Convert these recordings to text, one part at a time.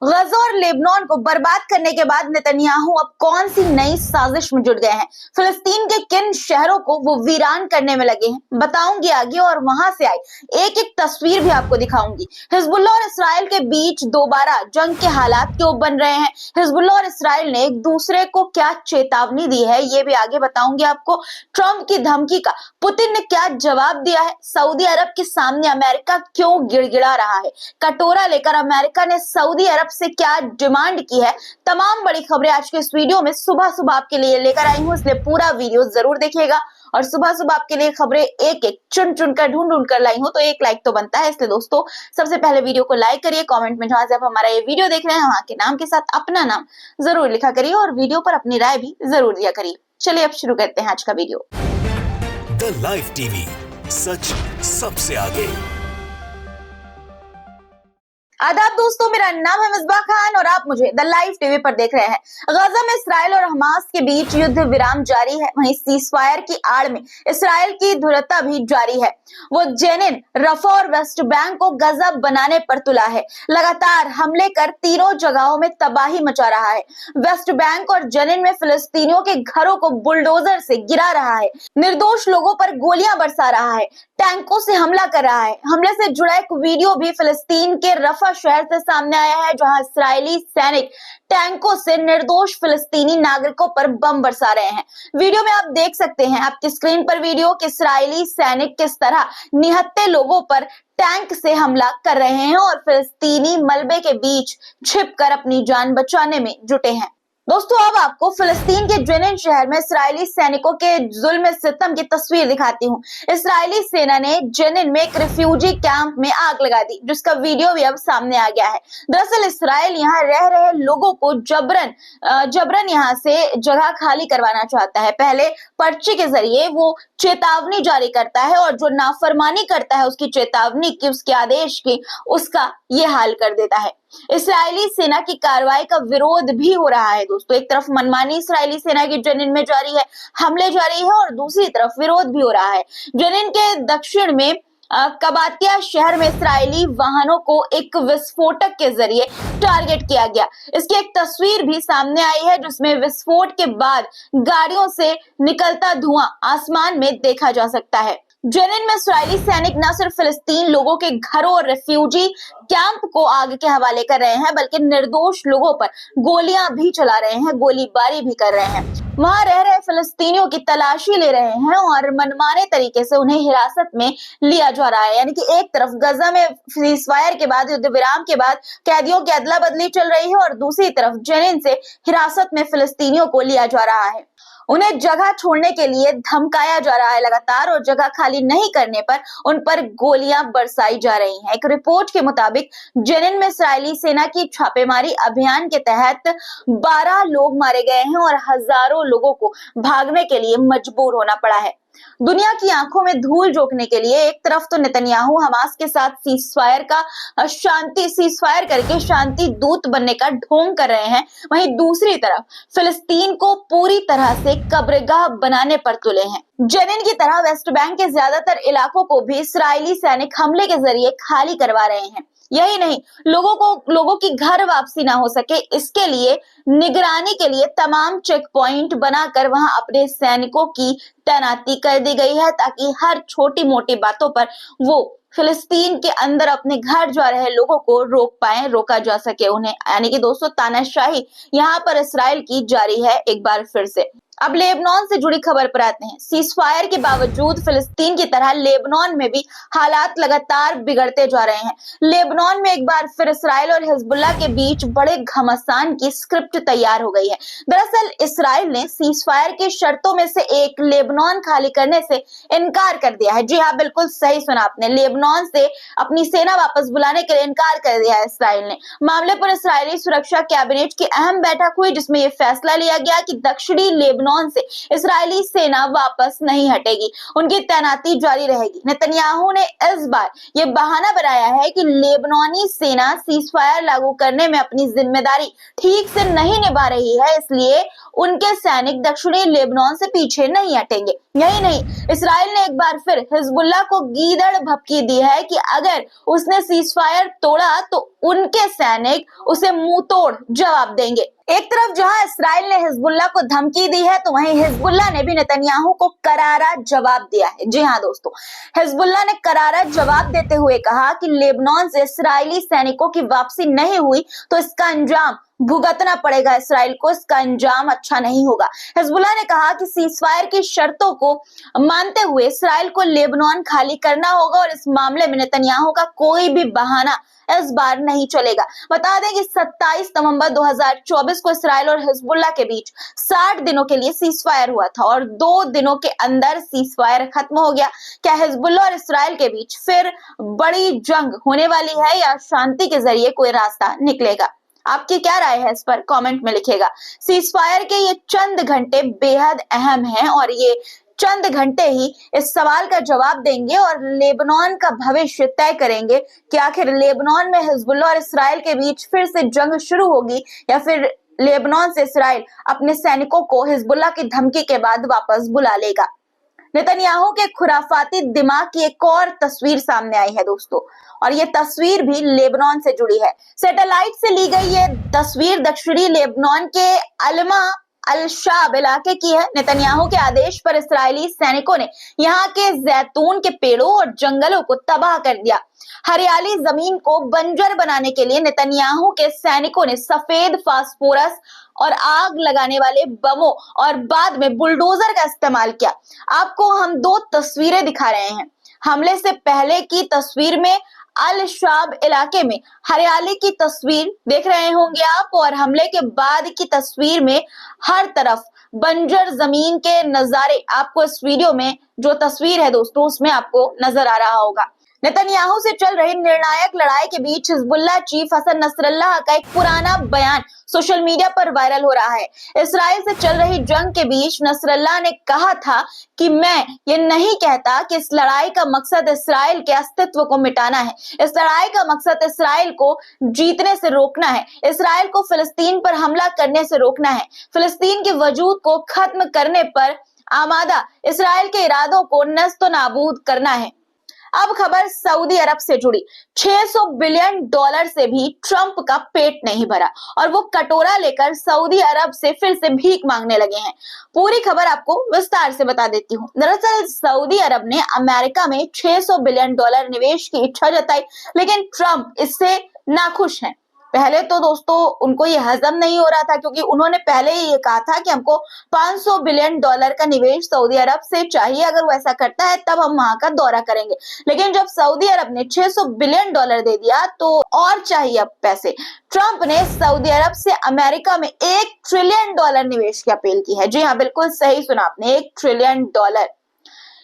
गजा और लेबनान को बर्बाद करने के बाद नेतन्याहू अब कौन सी नई साजिश में जुट गए हैं? फिलिस्तीन के किन शहरों को वो वीरान करने में लगे हैं, बताऊंगी आगे। और वहां से आई एक एक तस्वीर भी आपको दिखाऊंगी। हिजबुल्ला और इसराइल के बीच दोबारा जंग के हालात क्यों बन रहे हैं, हिजबुल्ला और इसराइल ने एक दूसरे को क्या चेतावनी दी है, ये भी आगे बताऊंगी आपको। ट्रंप की धमकी का पुतिन ने क्या जवाब दिया है, सऊदी अरब के सामने अमेरिका क्यों गिड़गिड़ा रहा है, कटोरा लेकर अमेरिका ने सऊदी अरब से क्या डिमांड की है, तमाम बड़ी खबरें आज के इस वीडियो में सुबह सुबह आपके लिए लेकर आई हूं, इसलिए पूरा वीडियो जरूर देखिएगा। और सुबह सुबह आपके लिए खबरें एक एक चुन चुन कर ढूंढ कर लाई हूं, तो एक लाइक तो बनता है। इसलिए दोस्तों सबसे पहले वीडियो को लाइक करिए, कमेंट में जहां से आप हमारा ये वीडियो देख रहे हैं वहां के नाम के साथ अपना नाम जरूर लिखा करिए और वीडियो पर अपनी राय भी जरूर दिया करिए। चलिए अब शुरू करते हैं आज का वीडियो। द लाइव टीवी, सच सबसे आगे। आदाब दोस्तों, मेरा नाम है मिसबा खान और आप मुझे द लाइव टीवी पर देख रहे हैं। गजा में इसराइल और हमास के बीच युद्ध विराम जारी है, वहीं सीजफायर की आड़ में इसराइल की धुरता भी जारी है। वो जेनिन, रफा और वेस्ट बैंक को गजब बनाने पर तुला है। लगातार हमले कर तीनों जगहों में तबाही मचा रहा है। वेस्ट बैंक और जेनिन में फिलिस्तीनियों के घरों को बुलडोजर से गिरा रहा है, निर्दोष लोगों पर गोलियां बरसा रहा है, टैंकों से हमला कर रहा है। हमले से जुड़ा एक वीडियो भी फिलिस्तीन के रफा शहर से सामने आया है, जहां इस्राएली सैनिक टैंकों से निर्दोष फिलिस्तीनी नागरिकों पर बम बरसा रहे हैं। वीडियो में आप देख सकते हैं आपकी स्क्रीन पर वीडियो कि इस्राएली सैनिक किस तरह निहत्थे लोगों पर टैंक से हमला कर रहे हैं और फिलिस्तीनी मलबे के बीच छिपकर अपनी जान बचाने में जुटे हैं। दोस्तों अब आपको फिलिस्तीन के जेनिन शहर में इसराइली सैनिकों के जुल्म सितम की तस्वीर दिखाती हूँ। इसराइली सेना ने जेनिन में एक रिफ्यूजी कैंप में आग लगा दी, जिसका वीडियो भी अब सामने आ गया है। दरअसल इसराइल यहाँ रह रहे लोगों को जबरन यहाँ से जगह खाली करवाना चाहता है। पहले पर्ची के जरिए वो चेतावनी जारी करता है और जो नाफरमानी करता है उसकी चेतावनी की, उसके आदेश की, उसका ये हाल कर देता है। इस्राएली सेना की कार्रवाई का विरोध भी हो रहा है दोस्तों। एक तरफ मनमानी इस्राएली सेना की जेनिन में जारी है, हमले जारी है और दूसरी तरफ विरोध भी हो रहा है। जेनिन के दक्षिण में कबातिया शहर में इस्राएली वाहनों को एक विस्फोटक के जरिए टारगेट किया गया। इसकी एक तस्वीर भी सामने आई है, जिसमें विस्फोट के बाद गाड़ियों से निकलता धुआं आसमान में देखा जा सकता है। जेनिन में इस्राएली सैनिक न सिर्फ फिलिस्तीन लोगों के घरों और रेफ्यूजी कैंप को आग के हवाले कर रहे हैं, बल्कि निर्दोष लोगों पर गोलियां भी चला रहे हैं, गोलीबारी भी कर रहे हैं। वहां रह रहे फिलिस्तीनियों की तलाशी ले रहे हैं और मनमाने तरीके से उन्हें हिरासत में लिया जा रहा है। यानी कि एक तरफ गजा में सीजफायर के बाद, युद्ध विराम के बाद कैदियों की अदला बदली चल रही है और दूसरी तरफ जेनिन से हिरासत में फिलिस्तीनियों को लिया जा रहा है। उन्हें जगह छोड़ने के लिए धमकाया जा रहा है लगातार और जगह खाली नहीं करने पर उन पर गोलियां बरसाई जा रही हैं। एक रिपोर्ट के मुताबिक जेनिन में इस्राएली सेना की छापेमारी अभियान के तहत 12 लोग मारे गए हैं और हजारों लोगों को भागने के लिए मजबूर होना पड़ा है। दुनिया की आंखों में धूल झोंकने के लिए एक तरफ तो नेतन्याहू हमास के साथ सीजफायर करके शांति दूत बनने का ढोंग कर रहे हैं, वहीं दूसरी तरफ फिलिस्तीन को पूरी तरह से कब्रगाह बनाने पर तुले हैं। जेनिन की तरह वेस्ट बैंक के ज्यादातर इलाकों को भी इस्राएली सैनिक हमले के जरिए खाली करवा रहे हैं। यही नहीं, लोगों की घर वापसी ना हो सके, इसके लिए निगरानी के लिए तमाम चेक पॉइंट बनाकर वहां अपने सैनिकों की तैनाती कर दी गई है, ताकि हर छोटी मोटी बातों पर वो फिलिस्तीन के अंदर अपने घर जा रहे लोगों को रोका जा सके उन्हें। यानी कि दोस्तों तानाशाही यहाँ पर इसराइल की जारी है एक बार फिर से। अब लेबनान से जुड़ी खबर पर आते हैं। सीजफायर के बावजूद फिलिस्तीन की तरह लेबनान में भी हालात लगातार बिगड़ते जा रहे हैं। लेबनान में एक बार फिर इसराइल और हिजबुल्ला के बीच बड़े घमासान की स्क्रिप्ट तैयार हो गई है। दरअसल इसराइल ने सीजफायर की शर्तों में से एक, लेबनान खाली करने से इनकार कर दिया है। जी हाँ, बिल्कुल सही सुना आपने, लेबनान से अपनी सेना वापस बुलाने के लिए इनकार कर दिया है इसराइल ने। मामले पर इसराइली सुरक्षा कैबिनेट की अहम बैठक हुई, जिसमें यह फैसला लिया गया कि दक्षिणी लेबनान से इस्राएली सेना वापस नहीं हटेगी, उनकी तैनाती जारी रहेगी। नेतन्याहू ने इस बार ये बहाना बनाया है कि लेबनानी सेना सीजफायर लागू करने में अपनी जिम्मेदारी ठीक से नहीं निभा रही है, इसलिए उनके सैनिक दक्षिणी लेबनान से पीछे नहीं हटेंगे। यही नहीं, इस्राइल ने एक बार फिर हिजबुल्लाह को गीदड़ भभकी दी है कि अगर उसने सीजफायर तोड़ा तो उनके सैनिक उसे मुंह तोड़ जवाब देंगे। एक तरफ जहां इस्राइल ने हिजबुल्लाह को धमकी दी है, तो वहीं हिजबुल्लाह ने भी नेतन्याहू को करारा जवाब दिया है। जी हां दोस्तों, हिजबुल्लाह ने करारा जवाब देते हुए कहा कि लेबनान से इस्राएली सैनिकों की वापसी नहीं हुई तो इसका अंजाम भुगतना पड़ेगा इस्राइल को, इसका अंजाम अच्छा नहीं होगा। हिजबुल्लाह ने कहा कि सीजफायर की शर्तों को मानते हुए इस्राइल को लेबनान खाली करना होगा और इस मामले में नेतन्याहू का कोई भी बहाना इस बार नहीं चलेगा। बता दें कि 27 नवंबर 2024 को इस्राइल और हिजबुल्लाह के बीच 60 दिनों के लिए सीजफायर हुआ था और 2 दिनों के अंदर सीजफायर खत्म हो गया। क्या हिजबुल्लाह और इस्राइल के बीच फिर बड़ी जंग होने वाली है या शांति के जरिए कोई रास्ता निकलेगा? आपकी क्या राय है इस पर कमेंट में लिखिएगा। सीजफायर के ये चंद घंटे बेहद अहम हैं और ये चंद घंटे ही इस सवाल का जवाब देंगे और लेबनान का भविष्य तय करेंगे कि आखिर लेबनान में हिजबुल्लाह और इस्राइल के बीच फिर से जंग शुरू होगी या फिर लेबनान से इस्राइल अपने सैनिकों को हिजबुल्लाह की धमकी के बाद वापस बुला लेगा। नेतन्याहू के खुराफाती दिमाग की एक और तस्वीर सामने आई है दोस्तों, और ये तस्वीर भी लेबनान से जुड़ी है। सैटेलाइट से ली गई ये तस्वीर दक्षिणी लेबनान के अलमा अल शाब इलाके की है। नेतन्याहू के आदेश पर इस्राएली सैनिकों ने यहाँ के जैतून के पेड़ों और जंगलों को तबाह कर दिया। हरियाली जमीन को बंजर बनाने के लिए नेतन्याहू के सैनिकों ने सफेद फास्फोरस और आग लगाने वाले बमों और बाद में बुलडोजर का इस्तेमाल किया। आपको हम 2 तस्वीरें दिखा रहे हैं। हमले से पहले की तस्वीर में अल शाब इलाके में हरियाली की तस्वीर देख रहे होंगे आप, और हमले के बाद की तस्वीर में हर तरफ बंजर जमीन के नजारे आपको इस वीडियो में जो तस्वीर है दोस्तों उसमें आपको नजर आ रहा होगा। नेतन्याहू से चल रही निर्णायक लड़ाई के बीच हिजबुल्लाह चीफ हसन नसरल्लाह का एक पुराना बयान सोशल मीडिया पर वायरल हो रहा है। इस्राइल से चल रही जंग के बीच नसरल्लाह ने कहा था कि मैं ये नहीं कहता कि इस लड़ाई का मकसद इस्राइल के अस्तित्व को मिटाना है। इस लड़ाई का मकसद इस्राइल को जीतने से रोकना है, इस्राइल को फिलिस्तीन पर हमला करने से रोकना है, फिलिस्तीन के वजूद को खत्म करने पर आमादा इस्राइल के इरादों को नस्त नाबूद करना है। अब खबर सऊदी अरब से जुड़ी। 600 बिलियन डॉलर से भी ट्रंप का पेट नहीं भरा और वो कटोरा लेकर सऊदी अरब से फिर से भीख मांगने लगे हैं। पूरी खबर आपको विस्तार से बता देती हूँ। दरअसल सऊदी अरब ने अमेरिका में 600 बिलियन डॉलर निवेश की इच्छा जताई, लेकिन ट्रंप इससे नाखुश हैं। पहले तो दोस्तों उनको ये हजम नहीं हो रहा था, क्योंकि उन्होंने पहले ही ये कहा था कि हमको 500 बिलियन डॉलर का निवेश सऊदी अरब से चाहिए, अगर वो ऐसा करता है तब हम वहां का दौरा करेंगे। लेकिन जब सऊदी अरब ने 600 बिलियन डॉलर दे दिया तो और चाहिए अब पैसे। ट्रंप ने सऊदी अरब से अमेरिका में $1 ट्रिलियन निवेश की अपील की है। जी हाँ, बिल्कुल सही सुना आपने, $1 ट्रिलियन।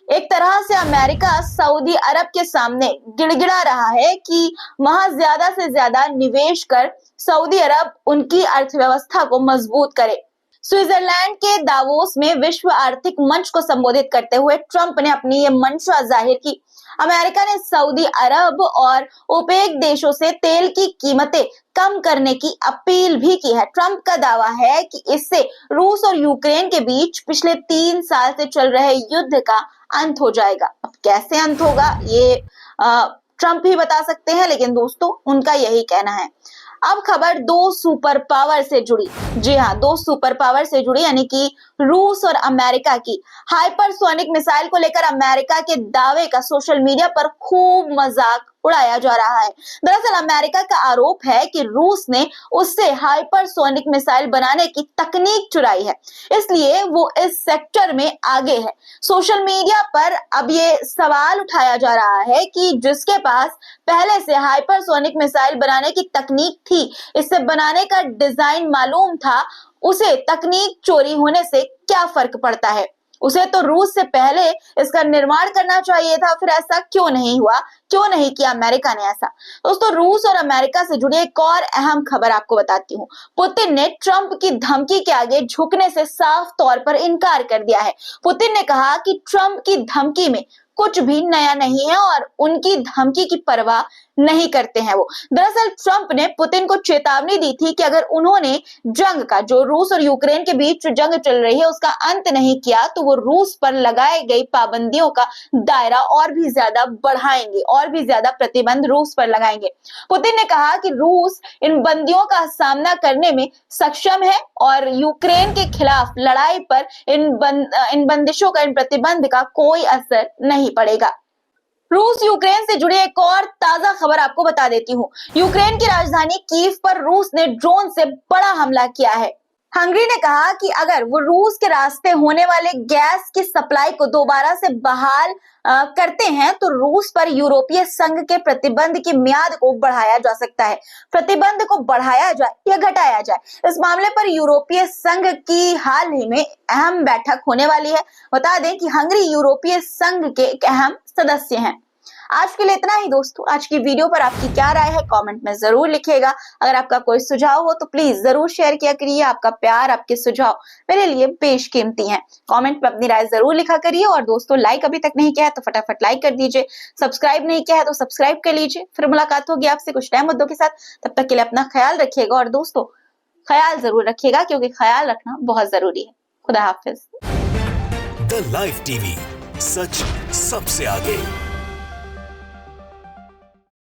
एक तरह से अमेरिका सऊदी अरब के सामने गिड़गिड़ा रहा है कि वहां ज्यादा से ज्यादा निवेश कर सऊदी अरब उनकी अर्थव्यवस्था को मजबूत करे। स्विट्जरलैंड के दावोस में विश्व आर्थिक मंच को संबोधित करते हुए ट्रंप ने अपनी ये मंशा जाहिर की। अमेरिका ने सऊदी अरब और ओपेक देशों से तेल की कीमतें कम करने की अपील भी की है। ट्रंप का दावा है कि इससे रूस और यूक्रेन के बीच पिछले 3 साल से चल रहे युद्ध का अंत हो जाएगा। अब कैसे अंत होगा ये ट्रंप ही बता सकते हैं, लेकिन दोस्तों उनका यही कहना है। अब खबर 2 सुपर पावर से जुड़ी। जी हाँ, 2 सुपर पावर से जुड़ी, यानी कि रूस और अमेरिका की। हाइपरसोनिक मिसाइल को लेकर अमेरिका के दावे का सोशल मीडिया पर खूब मजाक उड़ाया जा रहा है। दरअसल अमेरिका का आरोप है कि रूस ने उससे हाइपरसोनिक मिसाइल बनाने की तकनीक चुराई है, इसलिए वो इस सेक्टर में आगे है। सोशल मीडिया पर अब ये सवाल उठाया जा रहा है कि जिसके पास पहले से हाइपरसोनिक मिसाइल बनाने की तकनीक थी, इससे बनाने का डिजाइन मालूम था, उसे तकनीक चोरी होने से क्या फर्क पड़ता है? उसे तो रूस से पहले इसका निर्माण करना चाहिए था, फिर ऐसा क्यों नहीं हुआ? क्यों नहीं किया अमेरिका ने ऐसा? दोस्तों रूस और अमेरिका से जुड़ी एक और अहम खबर आपको बताती हूँ। पुतिन ने ट्रंप की धमकी के आगे झुकने से साफ तौर पर इनकार कर दिया है। पुतिन ने कहा कि ट्रंप की धमकी में कुछ भी नया नहीं है और उनकी धमकी की परवाह नहीं करते हैं वो। दरअसल ट्रंप ने पुतिन को चेतावनी दी थी कि अगर उन्होंने जंग का, जो रूस और यूक्रेन के बीच जंग चल रही है, उसका अंत नहीं किया तो वो रूस पर लगाई गई पाबंदियों का दायरा और भी ज्यादा बढ़ाएंगे, और भी ज्यादा प्रतिबंध रूस पर लगाएंगे। पुतिन ने कहा कि रूस इन बंदियों का सामना करने में सक्षम है और यूक्रेन के खिलाफ लड़ाई पर इन बंदिशों का, इन प्रतिबंध का कोई असर नहीं पड़ेगा। रूस यूक्रेन से जुड़ी एक और ताजा खबर आपको बता देती हूँ। यूक्रेन की राजधानी कीव पर रूस ने ड्रोन से बड़ा हमला किया है। हंगरी ने कहा कि अगर वो रूस के रास्ते होने वाले गैस की सप्लाई को दोबारा से बहाल करते हैं तो रूस पर यूरोपीय संघ के प्रतिबंध की म्याद को बढ़ाया जा सकता है। प्रतिबंध को बढ़ाया जाए या घटाया जाए, इस मामले पर यूरोपीय संघ की हाल ही में अहम बैठक होने वाली है। बता दें कि हंगरी यूरोपीय संघ के एक अहम सदस्य हैं। आज के लिए इतना ही दोस्तों। आज की वीडियो पर आपकी क्या राय है कमेंट में जरूर लिखिएगा। अगर आपका कोई सुझाव हो तो प्लीज जरूर शेयर किया करिए। आपका प्यार, आपके सुझाव मेरे लिए बेशकीमती हैं। कमेंट में अपनी राय जरूर लिखा करिए। और दोस्तों, लाइक अभी तक नहीं किया है तो फटाफट लाइक कर दीजिए। सब्सक्राइब नहीं किया है तो सब्सक्राइब कर लीजिए। फिर मुलाकात होगी आपसे कुछ नए मुद्दों के साथ। तब तक के लिए अपना ख्याल रखिएगा। और दोस्तों, ख्याल जरूर रखिएगा क्योंकि ख्याल रखना बहुत जरूरी है। खुदा हाफिज। द लाइव टीवी, सच सबसे आगे।